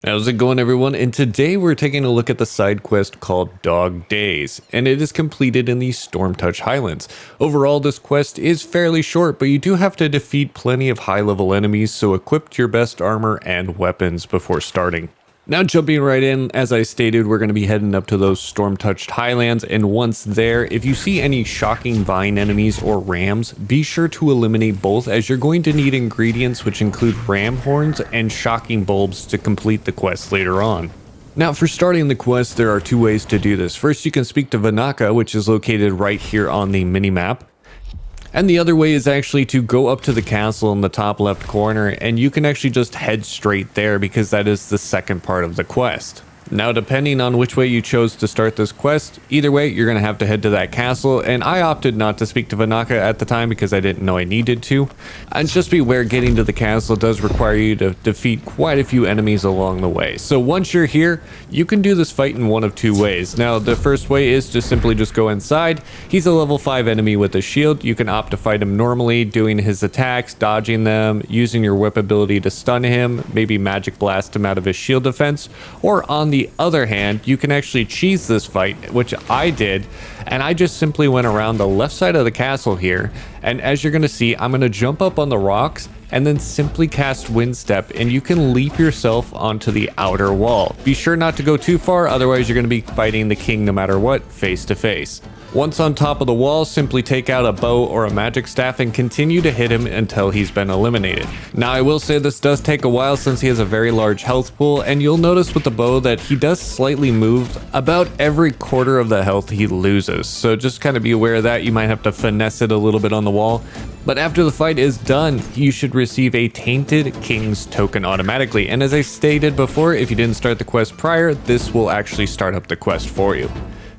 How's it going, everyone? And today we're taking a look at the side quest called Dog Days, and it is completed in the Stormtouched Highlands. Overall, this quest is fairly short, but you do have to defeat plenty of high-level enemies, so equip your best armor and weapons before starting. Now jumping right in, as I stated, we're going to be heading up to those Stormtouched Highlands, and once there, if you see any shocking vine enemies or rams, be sure to eliminate both, as you're going to need ingredients which include ram horns and shocking bulbs to complete the quest later on. Now for starting the quest, there are two ways to do this. First, you can speak to Vanaka, which is located right here on the minimap. And the other way is actually to go up to the castle in the top left corner, and you can actually just head straight there because that is the second part of the quest. Now, depending on which way you chose to start this quest, either way, you're going to have to head to that castle, and I opted not to speak to Vanaka at the time because I didn't know I needed to. And just beware, getting to the castle does require you to defeat quite a few enemies along the way. So once you're here, you can do this fight in one of two ways. Now, the first way is to simply just go inside. He's a level 5 enemy with a shield. You can opt to fight him normally, doing his attacks, dodging them, using your whip ability to stun him, maybe magic blast him out of his shield defense, or on the other hand, you can actually cheese this fight, which I did, and I just simply went around the left side of the castle here, and as you're going to see, I'm going to jump up on the rocks and then simply cast Wind Step, and you can leap yourself onto the outer wall. Be sure not to go too far, otherwise you're going to be fighting the king no matter what, face to face. Once on top of the wall, simply take out a bow or a magic staff and continue to hit him until he's been eliminated. Now, I will say this does take a while since he has a very large health pool, and you'll notice with the bow that he does slightly move about every quarter of the health he loses. So just kind of be aware of that. You might have to finesse it a little bit on the wall. But after the fight is done, you should receive a Tainted King's token automatically. And as I stated before, if you didn't start the quest prior, this will actually start up the quest for you.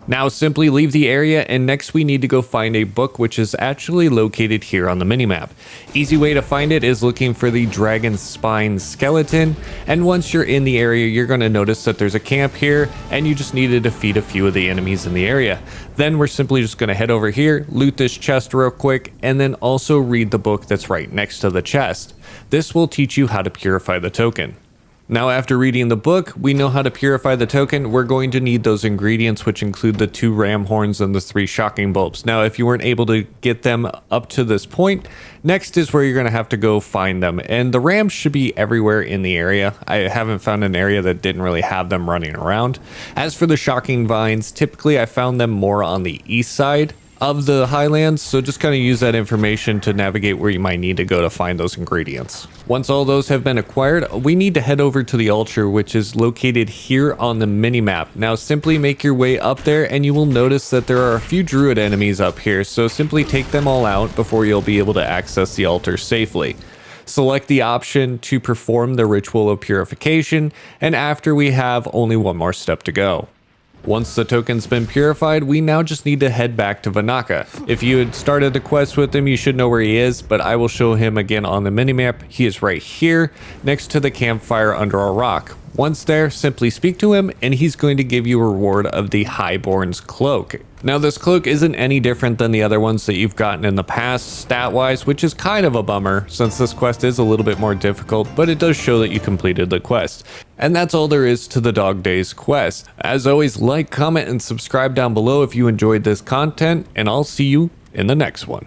Now simply leave the area, and next we need to go find a book which is actually located here on the minimap. Easy way to find it is looking for the Dragon Spine skeleton, and once you're in the area, you're going to notice that there's a camp here, and you just need to defeat a few of the enemies in the area. Then we're simply just going to head over here, loot this chest real quick, and then also read the book that's right next to the chest. This will teach you how to purify the token. Now, after reading the book, we know how to purify the token. We're going to need those ingredients, which include the 2 ram horns and the 3 shocking bulbs. Now, if you weren't able to get them up to this point, next is where you're going to have to go find them. And the rams should be everywhere in the area. I haven't found an area that didn't really have them running around. As for the shocking vines, typically I found them more on the east side of the Highlands, so just kind of use that information to navigate where you might need to go to find those ingredients. Once all those have been acquired, we need to head over to the altar, which is located here on the minimap. Now simply make your way up there, and you will notice that there are a few druid enemies up here, so simply take them all out before you'll be able to access the altar safely. Select the option to perform the ritual of purification, and after we have only one more step to go. Once the token's been purified, we now just need to head back to Vanaka. If you had started the quest with him, you should know where he is, but I will show him again on the minimap. He is right here, next to the campfire under a rock. Once there, simply speak to him, and he's going to give you a reward of the Highborn's Cloak. Now, this cloak isn't any different than the other ones that you've gotten in the past, stat-wise, which is kind of a bummer, since this quest is a little bit more difficult, but it does show that you completed the quest. And that's all there is to the Dog Days quest. As always, like, comment, and subscribe down below if you enjoyed this content, and I'll see you in the next one.